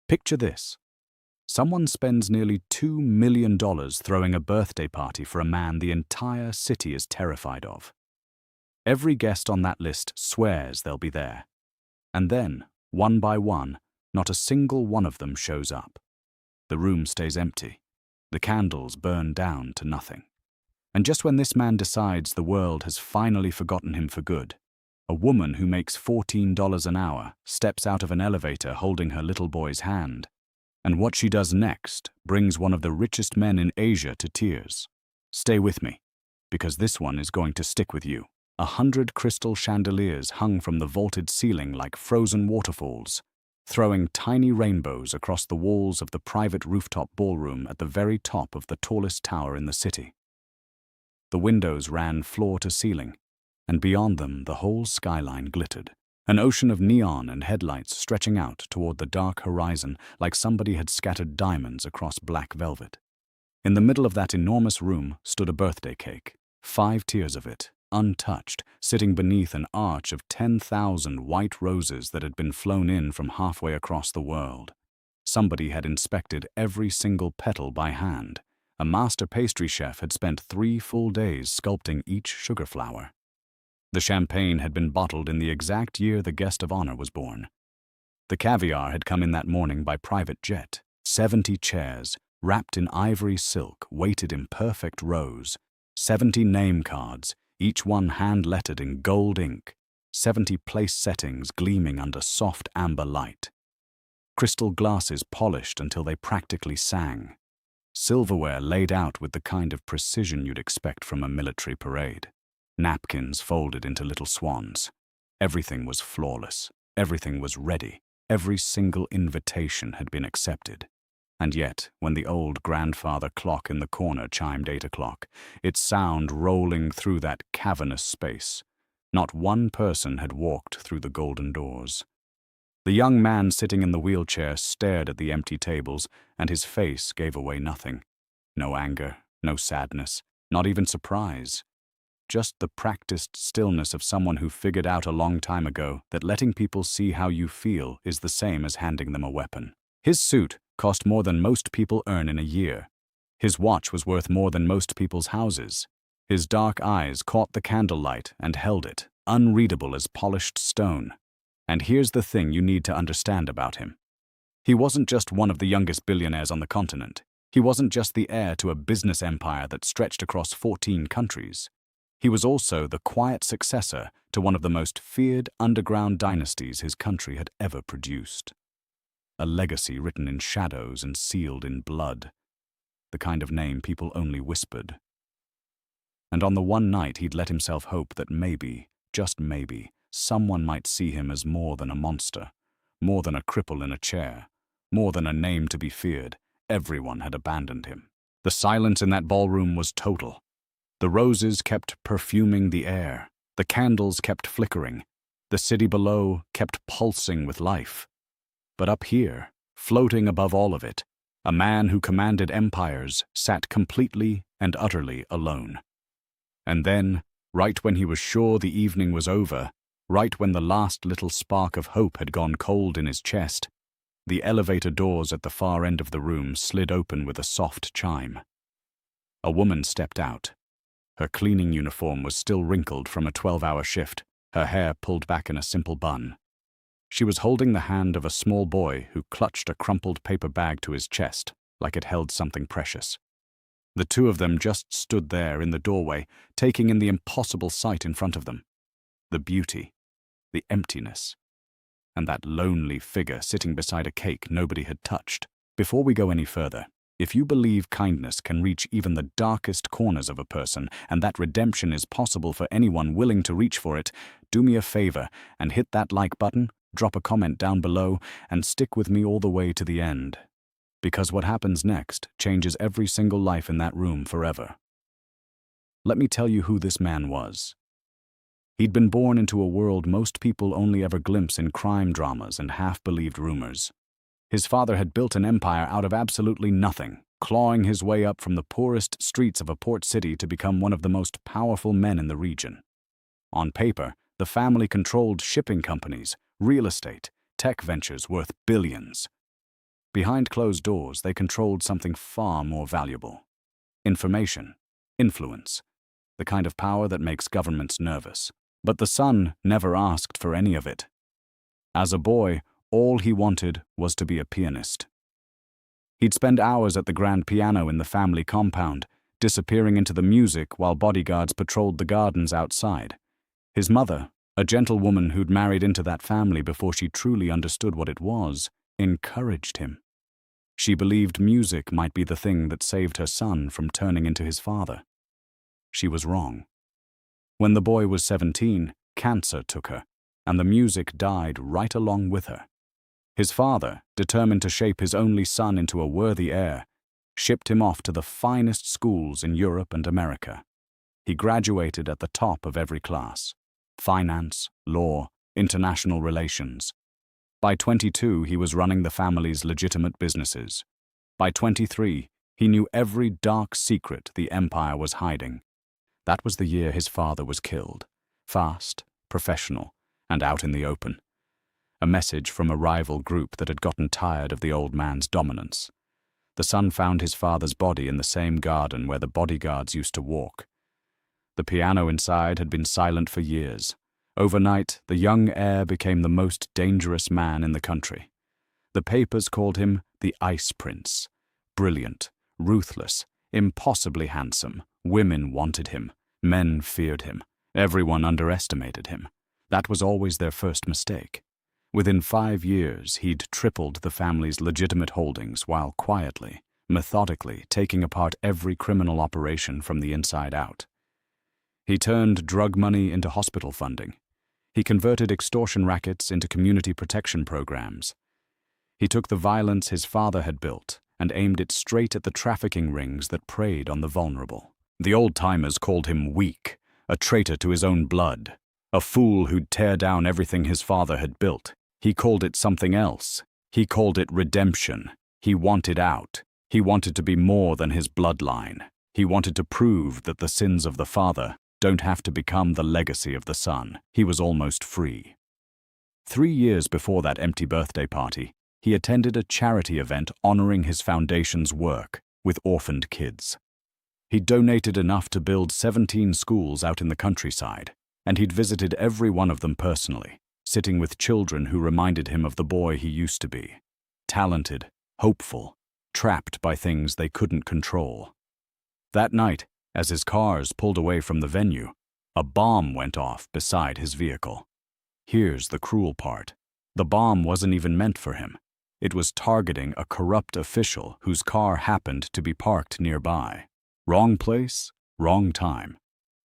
Picture this. Someone spends nearly $2 million throwing a birthday party for a man the entire city is terrified of. Every guest on that list swears they'll be there. And then, one by one, not a single one of them shows up. The room stays empty. The candles burn down to nothing. And just when this man decides the world has finally forgotten him for good, a woman who makes $14 an hour steps out of an elevator holding her little boy's hand. And what she does next brings one of the richest men in Asia to tears. Stay with me, because this one is going to stick with you. 100 crystal chandeliers hung from the vaulted ceiling like frozen waterfalls, throwing tiny rainbows across the walls of the private rooftop ballroom at the very top of the tallest tower in the city. The windows ran floor to ceiling, and beyond them the whole skyline glittered, an ocean of neon and headlights stretching out toward the dark horizon like somebody had scattered diamonds across black velvet. In the middle of that enormous room stood a birthday cake, 5 tiers of it, untouched, sitting beneath an arch of 10,000 white roses that had been flown in from halfway across the world. Somebody had inspected every single petal by hand. A master pastry chef had spent 3 full days sculpting each sugar flower. The champagne had been bottled in the exact year the guest of honor was born. The caviar had come in that morning by private jet. 70 chairs, wrapped in ivory silk, waited in perfect rows. 70 name cards, each one hand-lettered in gold ink. 70 place settings gleaming under soft amber light. Crystal glasses polished until they practically sang. Silverware laid out with the kind of precision you'd expect from a military parade. Napkins folded into little swans. Everything was flawless. Everything was ready. Every single invitation had been accepted. And yet, when the old grandfather clock in the corner chimed 8 o'clock, its sound rolling through that cavernous space, not one person had walked through the golden doors. The young man sitting in the wheelchair stared at the empty tables, and his face gave away nothing. No anger, no sadness, not even surprise. Just the practiced stillness of someone who figured out a long time ago that letting people see how you feel is the same as handing them a weapon. His suit cost more than most people earn in a year. His watch was worth more than most people's houses. His dark eyes caught the candlelight and held it, unreadable as polished stone. And here's the thing you need to understand about him. He wasn't just one of the youngest billionaires on the continent. He wasn't just the heir to a business empire that stretched across 14 countries. He was also the quiet successor to one of the most feared underground dynasties his country had ever produced. A legacy written in shadows and sealed in blood. The kind of name people only whispered. And on the one night he'd let himself hope that maybe, just maybe, someone might see him as more than a monster, more than a cripple in a chair, more than a name to be feared, everyone had abandoned him. The silence in that ballroom was total. The roses kept perfuming the air. The candles kept flickering. The city below kept pulsing with life. But up here, floating above all of it, a man who commanded empires sat completely and utterly alone. And then, right when he was sure the evening was over, right when the last little spark of hope had gone cold in his chest, the elevator doors at the far end of the room slid open with a soft chime. A woman stepped out. Her cleaning uniform was still wrinkled from a 12-hour shift, her hair pulled back in a simple bun. She was holding the hand of a small boy who clutched a crumpled paper bag to his chest, like it held something precious. The two of them just stood there in the doorway, taking in the impossible sight in front of them. The beauty, the emptiness, and that lonely figure sitting beside a cake nobody had touched. Before we go any further, if you believe kindness can reach even the darkest corners of a person, and that redemption is possible for anyone willing to reach for it, do me a favor and hit that like button, drop a comment down below, and stick with me all the way to the end. Because what happens next changes every single life in that room forever. Let me tell you who this man was. He'd been born into a world most people only ever glimpse in crime dramas and half-believed rumors. His father had built an empire out of absolutely nothing, clawing his way up from the poorest streets of a port city to become one of the most powerful men in the region. On paper, the family controlled shipping companies, real estate, tech ventures worth billions. Behind closed doors, they controlled something far more valuable. Information, influence, the kind of power that makes governments nervous. But the son never asked for any of it. As a boy, all he wanted was to be a pianist. He'd spend hours at the grand piano in the family compound, disappearing into the music while bodyguards patrolled the gardens outside. His mother, a gentle woman who'd married into that family before she truly understood what it was, encouraged him. She believed music might be the thing that saved her son from turning into his father. She was wrong. When the boy was 17, cancer took her, and the music died right along with her. His father, determined to shape his only son into a worthy heir, shipped him off to the finest schools in Europe and America. He graduated at the top of every class: finance, law, international relations. By 22, he was running the family's legitimate businesses. By 23, he knew every dark secret the empire was hiding. That was the year his father was killed. Fast, professional, and out in the open. A message from a rival group that had gotten tired of the old man's dominance. The son found his father's body in the same garden where the bodyguards used to walk. The piano inside had been silent for years. Overnight, the young heir became the most dangerous man in the country. The papers called him the Ice Prince. Brilliant, ruthless, impossibly handsome. Women wanted him. Men feared him. Everyone underestimated him. That was always their first mistake. Within 5 years, he'd tripled the family's legitimate holdings while quietly, methodically taking apart every criminal operation from the inside out. He turned drug money into hospital funding. He converted extortion rackets into community protection programs. He took the violence his father had built and aimed it straight at the trafficking rings that preyed on the vulnerable. The old-timers called him weak, a traitor to his own blood, a fool who'd tear down everything his father had built. He called it something else. He called it redemption. He wanted out. He wanted to be more than his bloodline. He wanted to prove that the sins of the father don't have to become the legacy of the son. He was almost free. 3 years before that empty birthday party, he attended a charity event honoring his foundation's work with orphaned kids. He'd donated enough to build 17 schools out in the countryside, and he'd visited every one of them personally, sitting with children who reminded him of the boy he used to be. Talented, hopeful, trapped by things they couldn't control. That night, as his cars pulled away from the venue, a bomb went off beside his vehicle. Here's the cruel part. The bomb wasn't even meant for him. It was targeting a corrupt official whose car happened to be parked nearby. Wrong place, wrong time.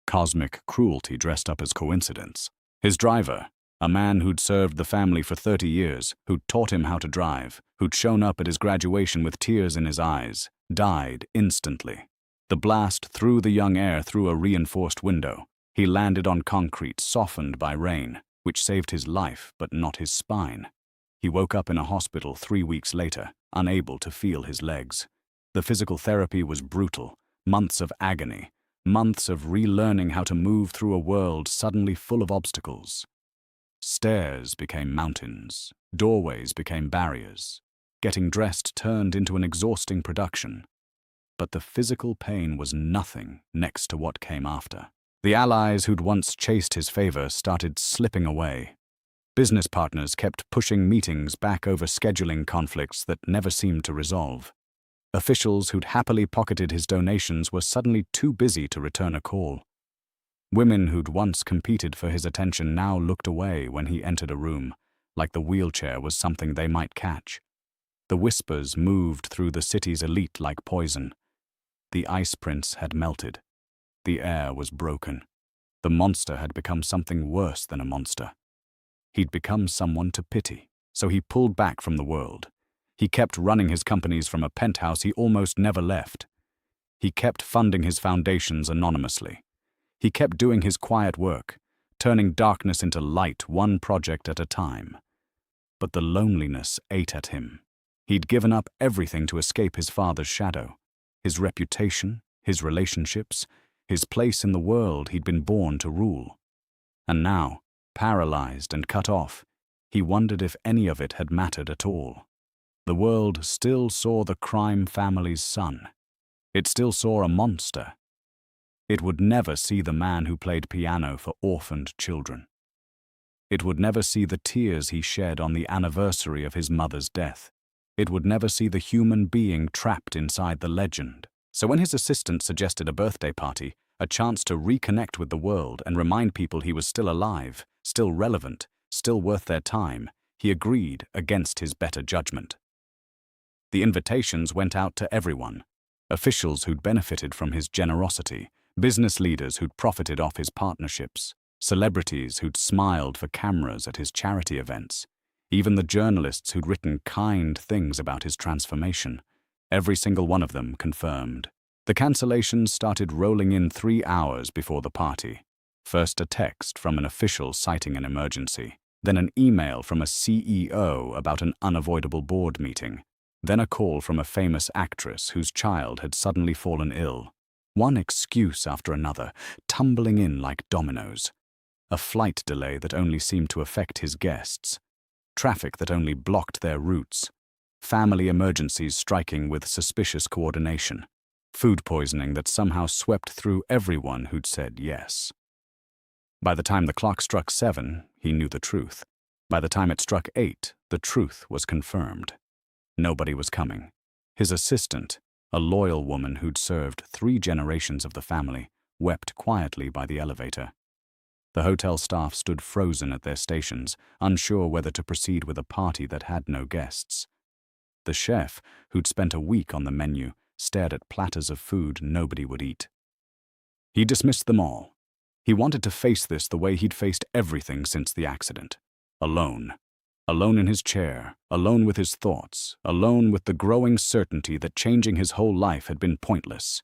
Cosmic cruelty dressed up as coincidence. His driver, a man who'd served the family for 30 years, who'd taught him how to drive, who'd shown up at his graduation with tears in his eyes, died instantly. The blast threw the young heir through a reinforced window. He landed on concrete softened by rain, which saved his life but not his spine. He woke up in a hospital 3 weeks later, unable to feel his legs. The physical therapy was brutal, months of agony, months of relearning how to move through a world suddenly full of obstacles. Stairs became mountains, doorways became barriers. Getting dressed turned into an exhausting production. But the physical pain was nothing next to what came after. The allies who'd once chased his favor started slipping away. Business partners kept pushing meetings back over scheduling conflicts that never seemed to resolve. Officials who'd happily pocketed his donations were suddenly too busy to return a call. Women who'd once competed for his attention now looked away when he entered a room, like the wheelchair was something they might catch. The whispers moved through the city's elite like poison. The Ice Prince had melted. The air was broken. The monster had become something worse than a monster. He'd become someone to pity, so he pulled back from the world. He kept running his companies from a penthouse he almost never left. He kept funding his foundations anonymously. He kept doing his quiet work, turning darkness into light one project at a time. But the loneliness ate at him. He'd given up everything to escape his father's shadow. His reputation, his relationships, his place in the world he'd been born to rule. And now, paralyzed and cut off, he wondered if any of it had mattered at all. The world still saw the crime family's son. It still saw a monster. It would never see the man who played piano for orphaned children. It would never see the tears he shed on the anniversary of his mother's death. It would never see the human being trapped inside the legend. So when his assistant suggested a birthday party, a chance to reconnect with the world and remind people he was still alive, still relevant, still worth their time, he agreed against his better judgment. The invitations went out to everyone: officials who'd benefited from his generosity, business leaders who'd profited off his partnerships, celebrities who'd smiled for cameras at his charity events, even the journalists who'd written kind things about his transformation. Every single one of them confirmed. The cancellations started rolling in 3 hours before the party. First a text from an official citing an emergency, then an email from a CEO about an unavoidable board meeting, then a call from a famous actress whose child had suddenly fallen ill. One excuse after another, tumbling in like dominoes. A flight delay that only seemed to affect his guests. Traffic that only blocked their routes. Family emergencies striking with suspicious coordination. Food poisoning that somehow swept through everyone who'd said yes. By the time the clock struck 7, he knew the truth. By the time it struck 8, the truth was confirmed. Nobody was coming. His assistant, a loyal woman who'd served 3 generations of the family, wept quietly by the elevator. The hotel staff stood frozen at their stations, unsure whether to proceed with a party that had no guests. The chef, who'd spent a week on the menu, stared at platters of food nobody would eat. He dismissed them all. He wanted to face this the way he'd faced everything since the accident. Alone. Alone in his chair, alone with his thoughts, alone with the growing certainty that changing his whole life had been pointless.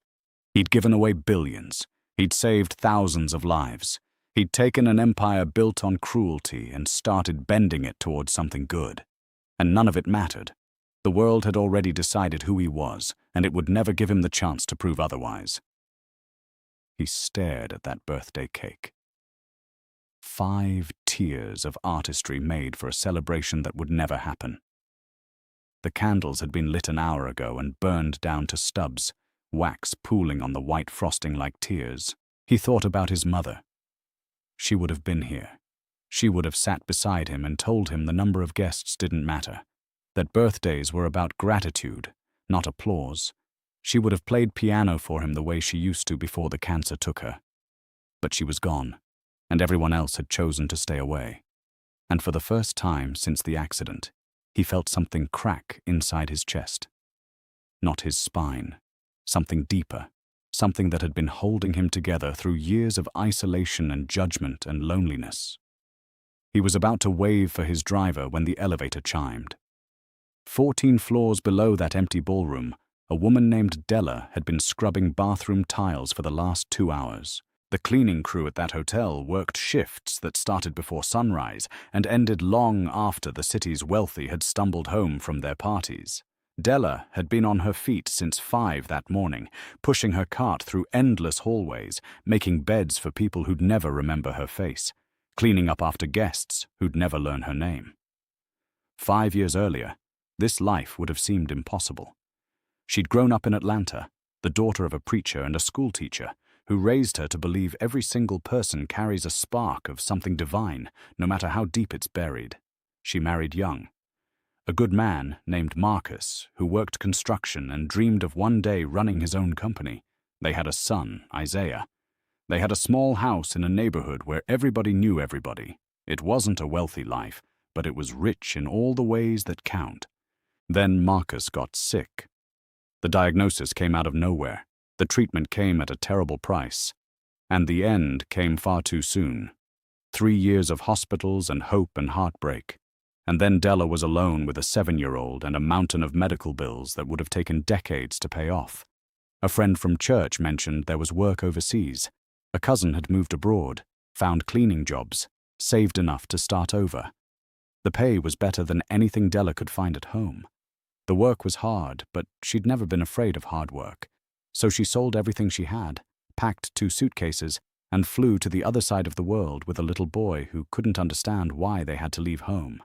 He'd given away billions. He'd saved thousands of lives. He'd taken an empire built on cruelty and started bending it towards something good. And none of it mattered. The world had already decided who he was, and it would never give him the chance to prove otherwise. He stared at that birthday cake. 5 tiers of artistry made for a celebration that would never happen. The candles had been lit an hour ago and burned down to stubs, wax pooling on the white frosting like tears. He thought about his mother. She would have been here. She would have sat beside him and told him the number of guests didn't matter, that birthdays were about gratitude, not applause. She would have played piano for him the way she used to before the cancer took her. But she was gone, and everyone else had chosen to stay away. And for the first time since the accident, he felt something crack inside his chest. Not his spine, something deeper, something that had been holding him together through years of isolation and judgment and loneliness. He was about to wave for his driver when the elevator chimed. 14 floors below that empty ballroom, a woman named Della had been scrubbing bathroom tiles for the last 2 hours. The cleaning crew at that hotel worked shifts that started before sunrise and ended long after the city's wealthy had stumbled home from their parties. Della had been on her feet since 5 that morning, pushing her cart through endless hallways, making beds for people who'd never remember her face, cleaning up after guests who'd never learn her name. 5 years earlier, this life would have seemed impossible. She'd grown up in Atlanta, the daughter of a preacher and a schoolteacher, who raised her to believe every single person carries a spark of something divine, no matter how deep it's buried. She married young. A good man named Marcus, who worked construction and dreamed of one day running his own company. They had a son, Isaiah. They had a small house in a neighborhood where everybody knew everybody. It wasn't a wealthy life, but it was rich in all the ways that count. Then Marcus got sick. The diagnosis came out of nowhere. The treatment came at a terrible price. And the end came far too soon. 3 years of hospitals and hope and heartbreak. And then Della was alone with a 7-year-old and a mountain of medical bills that would have taken decades to pay off. A friend from church mentioned there was work overseas. A cousin had moved abroad, found cleaning jobs, saved enough to start over. The pay was better than anything Della could find at home. The work was hard, but she'd never been afraid of hard work. So she sold everything she had, packed 2 suitcases, and flew to the other side of the world with a little boy who couldn't understand why they had to leave home.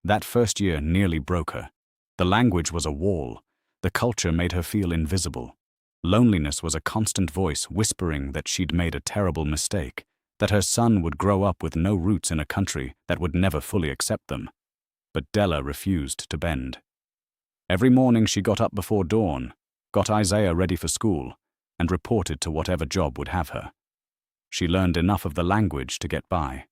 That first year nearly broke her. The language was a wall. The culture made her feel invisible. Loneliness was a constant voice whispering that she'd made a terrible mistake, that her son would grow up with no roots in a country that would never fully accept them. But Della refused to bend. Every morning she got up before dawn, got Isaiah ready for school, and reported to whatever job would have her. She learned enough of the language to get by.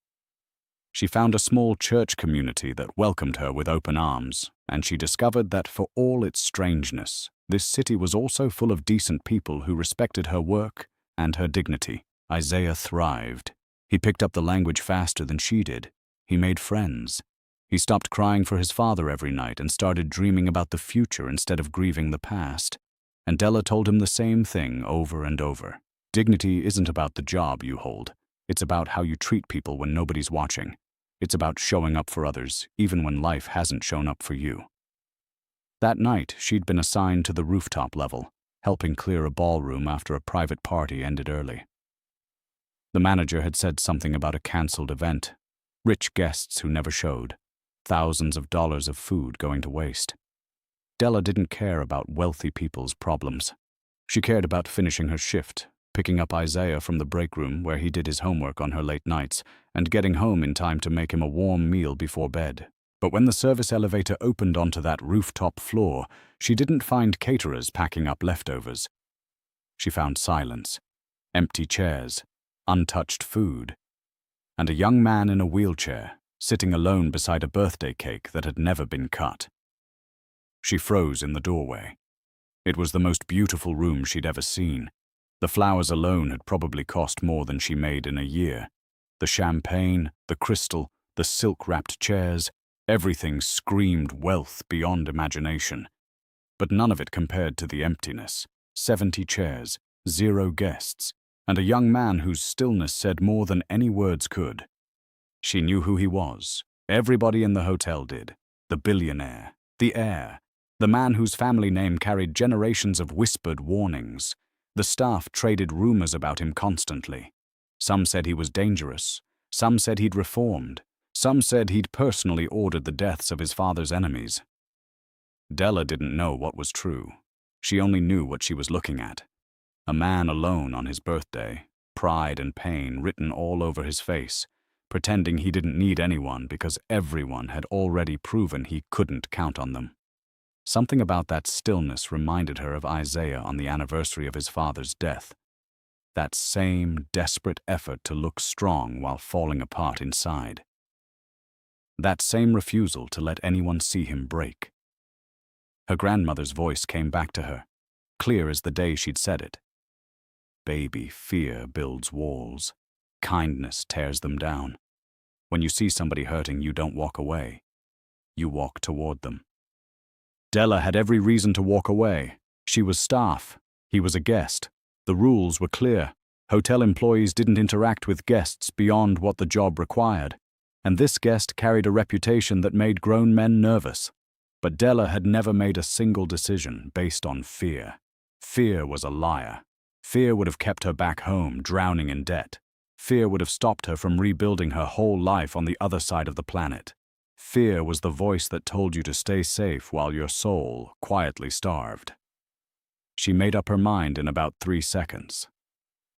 She found a small church community that welcomed her with open arms, and she discovered that for all its strangeness, this city was also full of decent people who respected her work and her dignity. Isaiah thrived. He picked up the language faster than she did. He made friends. He stopped crying for his father every night and started dreaming about the future instead of grieving the past. And Della told him the same thing over and over. Dignity isn't about the job you hold. It's about how you treat people when nobody's watching. It's about showing up for others, even when life hasn't shown up for you. That night, she'd been assigned to the rooftop level, helping clear a ballroom after a private party ended early. The manager had said something about a cancelled event, rich guests who never showed, thousands of dollars of food going to waste. Della didn't care about wealthy people's problems. She cared about finishing her shift, picking up Isaiah from the break room where he did his homework on her late nights, and getting home in time to make him a warm meal before bed. But when the service elevator opened onto that rooftop floor, she didn't find caterers packing up leftovers. She found silence, empty chairs, untouched food, and a young man in a wheelchair, sitting alone beside a birthday cake that had never been cut. She froze in the doorway. It was the most beautiful room she'd ever seen. The flowers alone had probably cost more than she made in a year. The champagne, the crystal, the silk-wrapped chairs, everything screamed wealth beyond imagination. But none of it compared to the emptiness. 70 chairs, 0 guests, and a young man whose stillness said more than any words could. She knew who he was. Everybody in the hotel did. The billionaire, the heir, the man whose family name carried generations of whispered warnings. The staff traded rumors about him constantly. Some said he was dangerous. Some said he'd reformed. Some said he'd personally ordered the deaths of his father's enemies. Della didn't know what was true. She only knew what she was looking at. A man alone on his birthday, pride and pain written all over his face, pretending he didn't need anyone because everyone had already proven he couldn't count on them. Something about that stillness reminded her of Isaiah on the anniversary of his father's death. That same desperate effort to look strong while falling apart inside. That same refusal to let anyone see him break. Her grandmother's voice came back to her, clear as the day she'd said it. Baby, fear builds walls. Kindness tears them down. When you see somebody hurting, you don't walk away. You walk toward them. Della had every reason to walk away. She was staff. He was a guest. The rules were clear. Hotel employees didn't interact with guests beyond what the job required. And this guest carried a reputation that made grown men nervous. But Della had never made a single decision based on fear. Fear was a liar. Fear would have kept her back home, drowning in debt. Fear would have stopped her from rebuilding her whole life on the other side of the planet. Fear was the voice that told you to stay safe while your soul quietly starved. She made up her mind in about 3 seconds.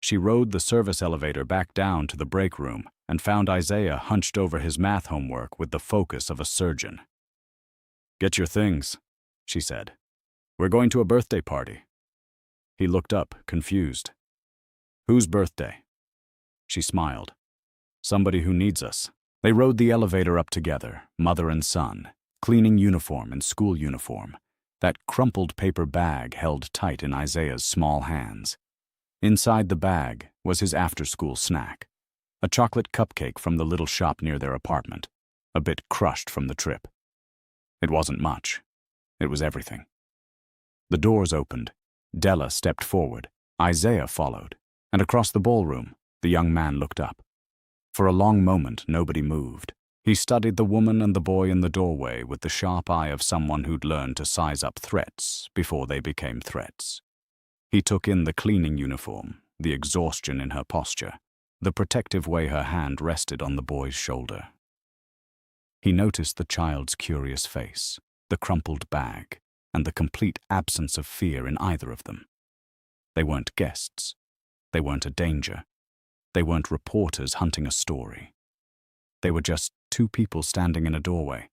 She rode the service elevator back down to the break room and found Isaiah hunched over his math homework with the focus of a surgeon. "Get your things," she said. "We're going to a birthday party." He looked up, confused. "Whose birthday?" She smiled. "Somebody who needs us." They rode the elevator up together, mother and son, cleaning uniform and school uniform, that crumpled paper bag held tight in Isaiah's small hands. Inside the bag was his after-school snack, a chocolate cupcake from the little shop near their apartment, a bit crushed from the trip. It wasn't much. It was everything. The doors opened. Della stepped forward. Isaiah followed. And across the ballroom, the young man looked up. For a long moment, nobody moved. He studied the woman and the boy in the doorway with the sharp eye of someone who'd learned to size up threats before they became threats. He took in the cleaning uniform, the exhaustion in her posture, the protective way her hand rested on the boy's shoulder. He noticed the child's curious face, the crumpled bag, and the complete absence of fear in either of them. They weren't guests. They weren't a danger. They weren't reporters hunting a story. They were just two people standing in a doorway,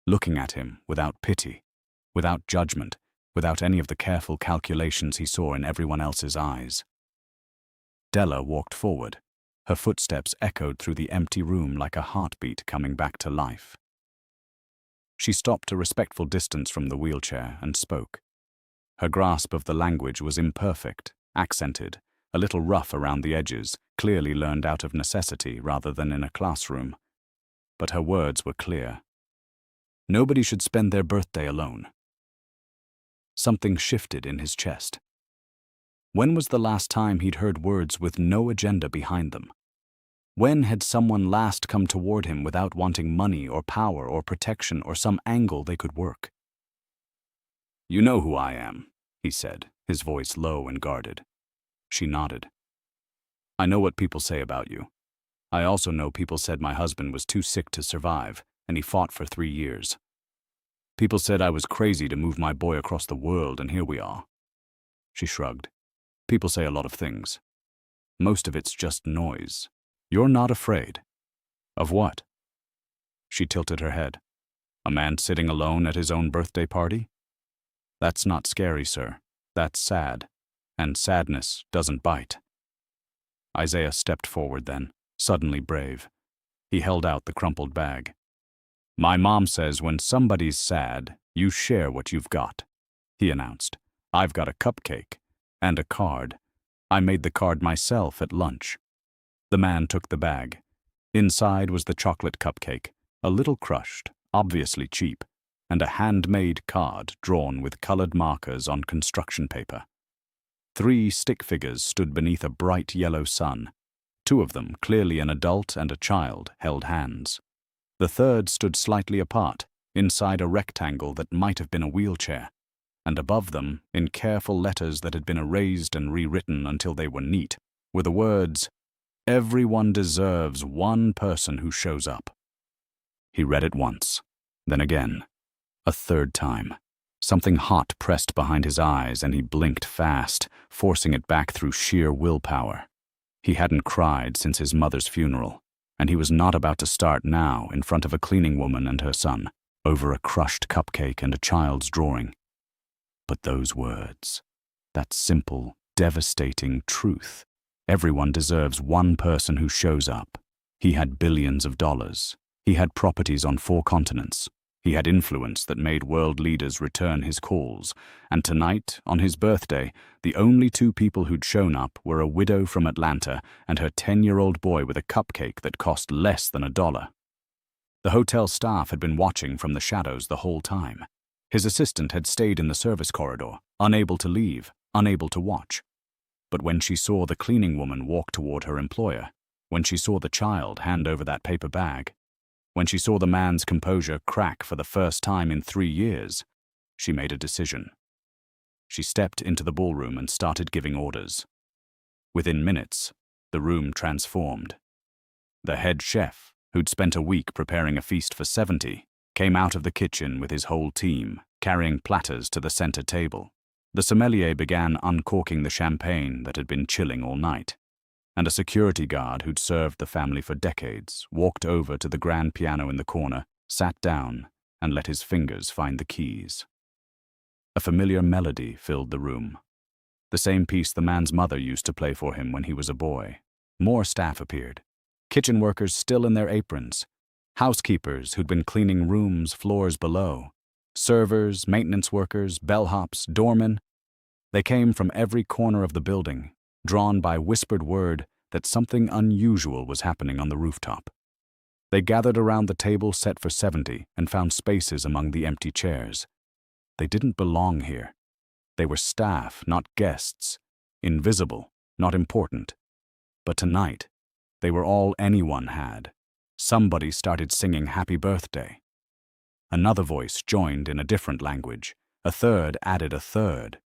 looking at him without pity, without judgment, without any of the careful calculations he saw in everyone else's eyes. Della walked forward. Her footsteps echoed through the empty room like a heartbeat coming back to life. She stopped a respectful distance from the wheelchair and spoke. Her grasp of the language was imperfect, accented, a little rough around the edges, clearly learned out of necessity rather than in a classroom. But her words were clear. Nobody should spend their birthday alone. Something shifted in his chest. When was the last time he'd heard words with no agenda behind them? When had someone last come toward him without wanting money or power or protection or some angle they could work? "You know who I am," he said, his voice low and guarded. She nodded. "I know what people say about you. I also know people said my husband was too sick to survive, and he fought for 3 years. People said I was crazy to move my boy across the world, and here we are." She shrugged. "People say a lot of things. Most of it's just noise. You're not afraid." "Of what?" She tilted her head. "A man sitting alone at his own birthday party? That's not scary, sir. That's sad. And sadness doesn't bite." Isaiah stepped forward then, suddenly brave. He held out the crumpled bag. "My mom says when somebody's sad, you share what you've got," he announced. "I've got a cupcake. And a card. I made the card myself at lunch." The man took the bag. Inside was the chocolate cupcake, a little crushed, obviously cheap, and a handmade card drawn with colored markers on construction paper. 3 stick figures stood beneath a bright yellow sun. 2 of them, clearly an adult and a child, held hands. The third stood slightly apart, inside a rectangle that might have been a wheelchair. And above them, in careful letters that had been erased and rewritten until they were neat, were the words, "Everyone deserves one person who shows up." He read it once, then again, a third time. Something hot pressed behind his eyes and he blinked fast, forcing it back through sheer willpower. He hadn't cried since his mother's funeral, and he was not about to start now in front of a cleaning woman and her son, over a crushed cupcake and a child's drawing. But those words, that simple, devastating truth. Everyone deserves one person who shows up. He had billions of dollars. He had properties on 4 continents. He had influence that made world leaders return his calls. And tonight, on his birthday, the only 2 people who'd shown up were a widow from Atlanta and her 10-year-old boy with a cupcake that cost less than $1. The hotel staff had been watching from the shadows the whole time. His assistant had stayed in the service corridor, unable to leave, unable to watch. But when she saw the cleaning woman walk toward her employer, when she saw the child hand over that paper bag, when she saw the man's composure crack for the first time in 3 years, she made a decision. She stepped into the ballroom and started giving orders. Within minutes, the room transformed. The head chef, who'd spent a week preparing a feast for 70, came out of the kitchen with his whole team, carrying platters to the center table. The sommelier began uncorking the champagne that had been chilling all night, and a security guard who'd served the family for decades walked over to the grand piano in the corner, sat down, and let his fingers find the keys. A familiar melody filled the room. The same piece the man's mother used to play for him when he was a boy. More staff appeared. Kitchen workers still in their aprons. Housekeepers who'd been cleaning rooms floors below. Servers, maintenance workers, bellhops, doormen. They came from every corner of the building, drawn by whispered word that something unusual was happening on the rooftop. They gathered around the table set for 70 and found spaces among the empty chairs. They didn't belong here. They were staff, not guests. Invisible, not important. But tonight, they were all anyone had. Somebody started singing Happy Birthday. Another voice joined in a different language. A third added a third.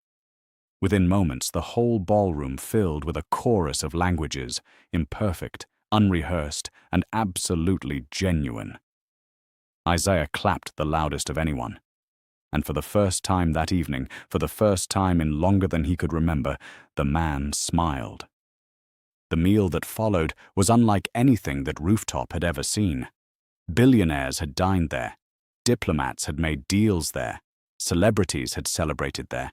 Within moments, the whole ballroom filled with a chorus of languages, imperfect, unrehearsed, and absolutely genuine. Isaiah clapped the loudest of anyone. And for the first time that evening, for the first time in longer than he could remember, the man smiled. The meal that followed was unlike anything that Rooftop had ever seen. Billionaires had dined there. Diplomats had made deals there. Celebrities had celebrated there.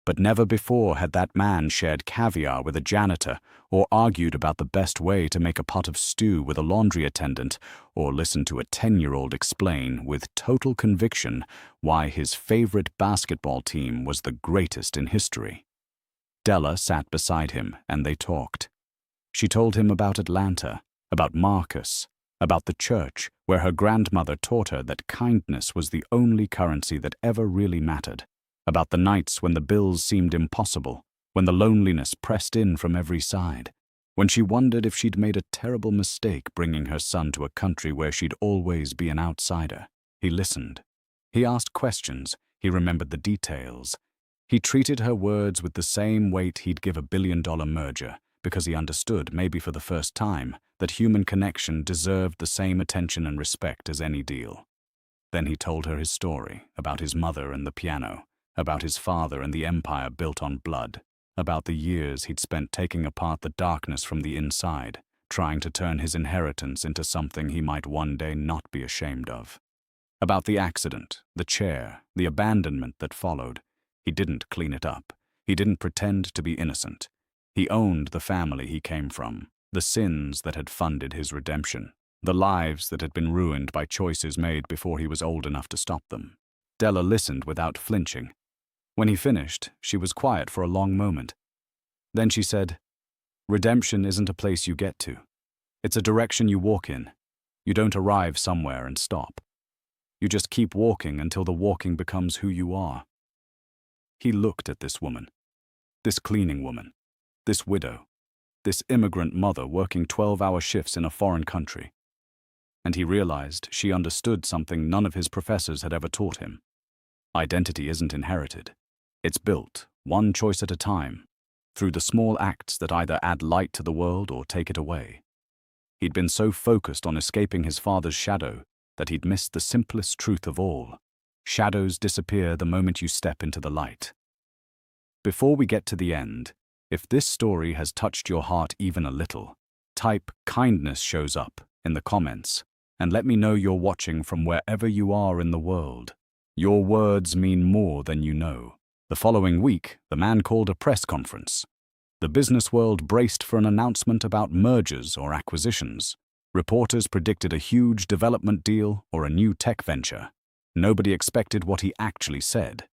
But never before had that man shared caviar with a janitor, or argued about the best way to make a pot of stew with a laundry attendant, or listened to a 10-year-old explain with total conviction why his favorite basketball team was the greatest in history. Della sat beside him, and they talked. She told him about Atlanta, about Marcus, about the church, where her grandmother taught her that kindness was the only currency that ever really mattered, about the nights when the bills seemed impossible, when the loneliness pressed in from every side, when she wondered if she'd made a terrible mistake bringing her son to a country where she'd always be an outsider. He listened. He asked questions. He remembered the details. He treated her words with the same weight he'd give a billion-dollar merger, because he understood, maybe for the first time, that human connection deserved the same attention and respect as any deal. Then he told her his story, about his mother and the piano, about his father and the empire built on blood, about the years he'd spent taking apart the darkness from the inside, trying to turn his inheritance into something he might one day not be ashamed of. About the accident, the chair, the abandonment that followed. He didn't clean it up. He didn't pretend to be innocent. He owned the family he came from, the sins that had funded his redemption, the lives that had been ruined by choices made before he was old enough to stop them. Della listened without flinching. When he finished, she was quiet for a long moment. Then she said, "Redemption isn't a place you get to. It's a direction you walk in. You don't arrive somewhere and stop. You just keep walking until the walking becomes who you are." He looked at this woman, this cleaning woman, this widow, this immigrant mother working 12-hour shifts in a foreign country. And he realized she understood something none of his professors had ever taught him. Identity isn't inherited. It's built, one choice at a time, through the small acts that either add light to the world or take it away. He'd been so focused on escaping his father's shadow that he'd missed the simplest truth of all. Shadows disappear the moment you step into the light. Before we get to the end, if this story has touched your heart even a little, type "kindness shows up" in the comments and let me know you're watching from wherever you are in the world. Your words mean more than you know. The following week, the man called a press conference. The business world braced for an announcement about mergers or acquisitions. Reporters predicted a huge development deal or a new tech venture. Nobody expected what he actually said.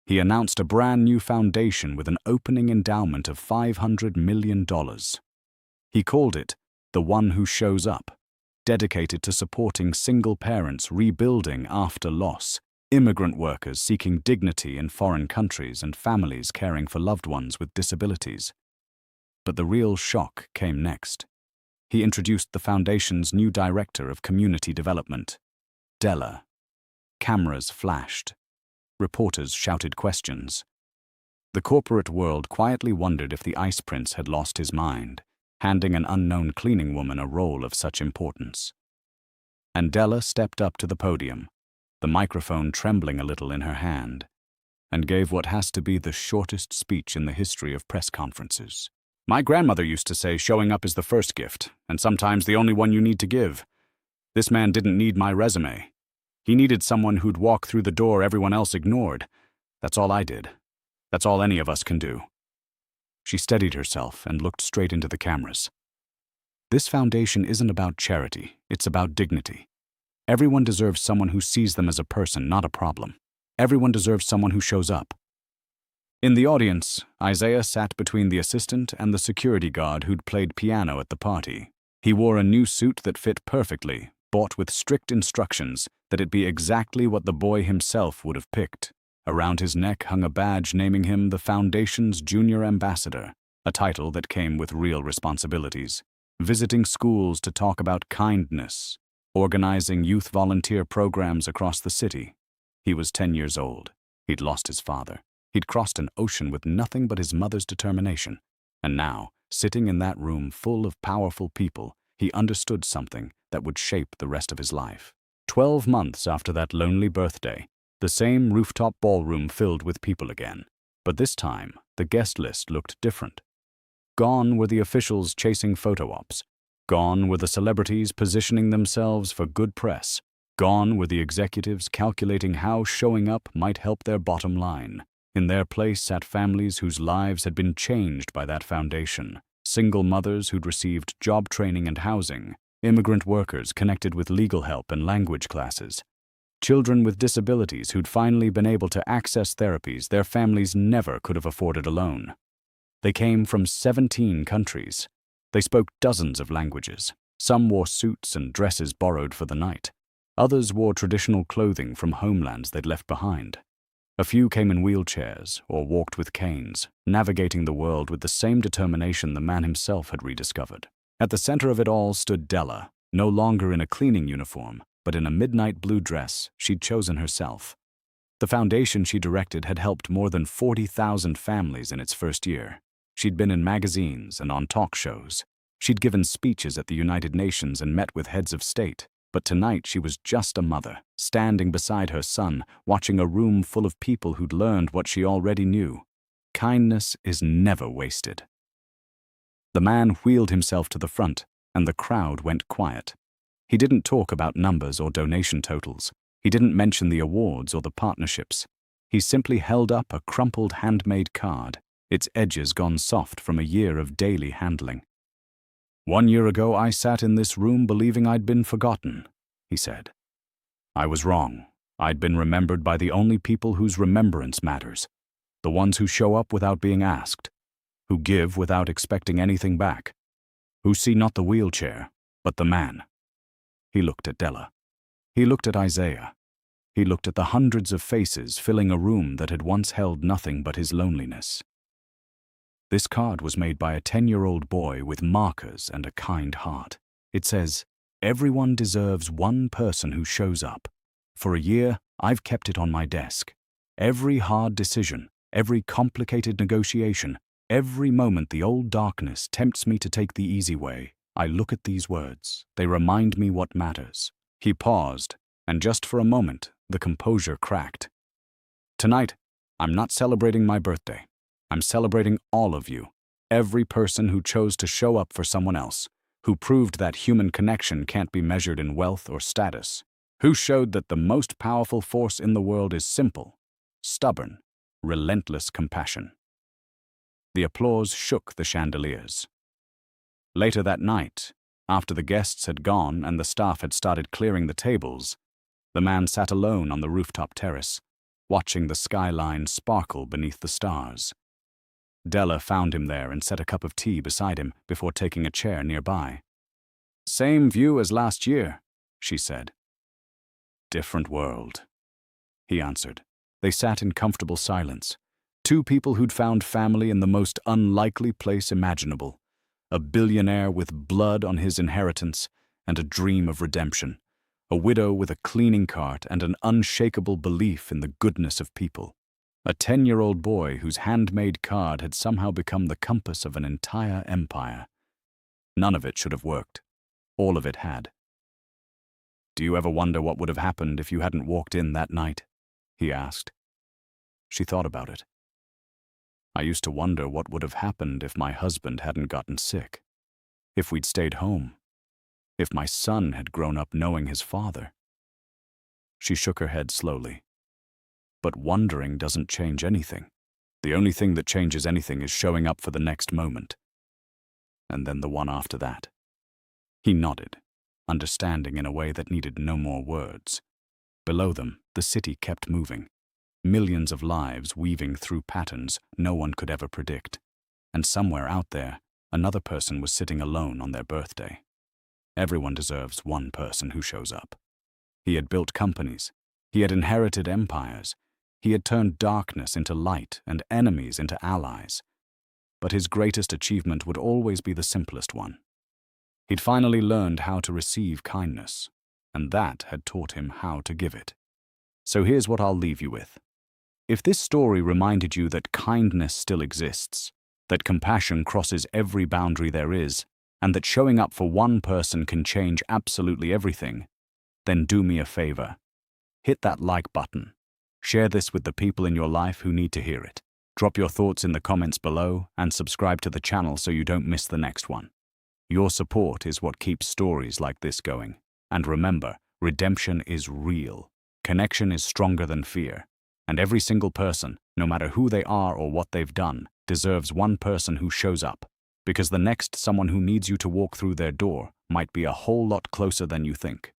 He announced a brand new foundation with an opening endowment of $500 million. He called it "The One Who Shows Up," dedicated to supporting single parents rebuilding after loss, immigrant workers seeking dignity in foreign countries, and families caring for loved ones with disabilities. But the real shock came next. He introduced the foundation's new director of community development, Della. Cameras flashed. Reporters shouted questions. The corporate world quietly wondered if the Ice Prince had lost his mind, handing an unknown cleaning woman a role of such importance. And Della stepped up to the podium, the microphone trembling a little in her hand, and gave what has to be the shortest speech in the history of press conferences. "My grandmother used to say showing up is the first gift, and sometimes the only one you need to give. This man didn't need my resume. He needed someone who'd walk through the door everyone else ignored. That's all I did. That's all any of us can do." She steadied herself and looked straight into the cameras. This foundation isn't about charity, it's about dignity. Everyone deserves someone who sees them as a person, not a problem. Everyone deserves someone who shows up. In the audience, Isaiah sat between the assistant and the security guard who'd played piano at the party. He wore a new suit that fit perfectly, bought with strict instructions that it be exactly what the boy himself would have picked. Around his neck hung a badge naming him the Foundation's Junior Ambassador, a title that came with real responsibilities. Visiting schools to talk about kindness, organizing youth volunteer programs across the city. He was 10 years old. He'd lost his father. He'd crossed an ocean with nothing but his mother's determination. And now, sitting in that room full of powerful people, he understood something that would shape the rest of his life. 12 months after that lonely birthday, The same rooftop ballroom filled with people again, but this time the guest list looked different. Gone were the officials chasing photo ops. Gone were the celebrities positioning themselves for good press. Gone were the executives calculating how showing up might help their bottom line. In their place sat families whose lives had been changed by that foundation. Single mothers who'd received job training and housing. Immigrant workers connected with legal help and language classes. Children with disabilities who'd finally been able to access therapies their families never could have afforded alone. They came from 17 countries. They spoke dozens of languages. Some wore suits and dresses borrowed for the night. Others wore traditional clothing from homelands they'd left behind. A few came in wheelchairs or walked with canes, navigating the world with the same determination the man himself had rediscovered. At the center of it all stood Della, no longer in a cleaning uniform, but in a midnight blue dress she'd chosen herself. The foundation she directed had helped more than 40,000 families in its first year. She'd been in magazines and on talk shows. She'd given speeches at the United Nations and met with heads of state. But tonight she was just a mother, standing beside her son, watching a room full of people who'd learned what she already knew. Kindness is never wasted. The man wheeled himself to the front, and the crowd went quiet. He didn't talk about numbers or donation totals. He didn't mention the awards or the partnerships. He simply held up a crumpled handmade card, its edges gone soft from a year of daily handling. "1 year ago I sat in this room believing I'd been forgotten," he said. "I was wrong. I'd been remembered by the only people whose remembrance matters, the ones who show up without being asked, who give without expecting anything back, who see not the wheelchair, but the man." He looked at Della. He looked at Isaiah. He looked at the hundreds of faces filling a room that had once held nothing but his loneliness. This card was made by a 10-year-old boy with markers and a kind heart. It says, "Everyone deserves one person who shows up. For a year, I've kept it on my desk. Every hard decision, every complicated negotiation, every moment the old darkness tempts me to take the easy way, I look at these words. They remind me what matters." He paused, and just for a moment, the composure cracked. "Tonight, I'm not celebrating my birthday. I'm celebrating all of you, every person who chose to show up for someone else, who proved that human connection can't be measured in wealth or status, who showed that the most powerful force in the world is simple, stubborn, relentless compassion." The applause shook the chandeliers. Later that night, after the guests had gone and the staff had started clearing the tables, the man sat alone on the rooftop terrace, watching the skyline sparkle beneath the stars. Della found him there and set a cup of tea beside him before taking a chair nearby. "Same view as last year," she said. "Different world," he answered. They sat in comfortable silence. Two people who'd found family in the most unlikely place imaginable. A billionaire with blood on his inheritance and a dream of redemption. A widow with a cleaning cart and an unshakable belief in the goodness of people. A 10-year-old boy whose handmade card had somehow become the compass of an entire empire. None of it should have worked. All of it had. "Do you ever wonder what would have happened if you hadn't walked in that night?" he asked. She thought about it. "I used to wonder what would have happened if my husband hadn't gotten sick, if we'd stayed home, if my son had grown up knowing his father." She shook her head slowly. "But wondering doesn't change anything. The only thing that changes anything is showing up for the next moment. And then the one after that." He nodded, understanding in a way that needed no more words. Below them, the city kept moving. Millions of lives weaving through patterns no one could ever predict. And somewhere out there, another person was sitting alone on their birthday. Everyone deserves one person who shows up. He had built companies. He had inherited empires. He had turned darkness into light and enemies into allies. But his greatest achievement would always be the simplest one. He'd finally learned how to receive kindness, and that had taught him how to give it. So here's what I'll leave you with. If this story reminded you that kindness still exists, that compassion crosses every boundary there is, and that showing up for one person can change absolutely everything, then do me a favor. Hit that like button. Share this with the people in your life who need to hear it. Drop your thoughts in the comments below and subscribe to the channel so you don't miss the next one. Your support is what keeps stories like this going. And remember, redemption is real. Connection is stronger than fear. And every single person, no matter who they are or what they've done, deserves one person who shows up. Because the next someone who needs you to walk through their door might be a whole lot closer than you think.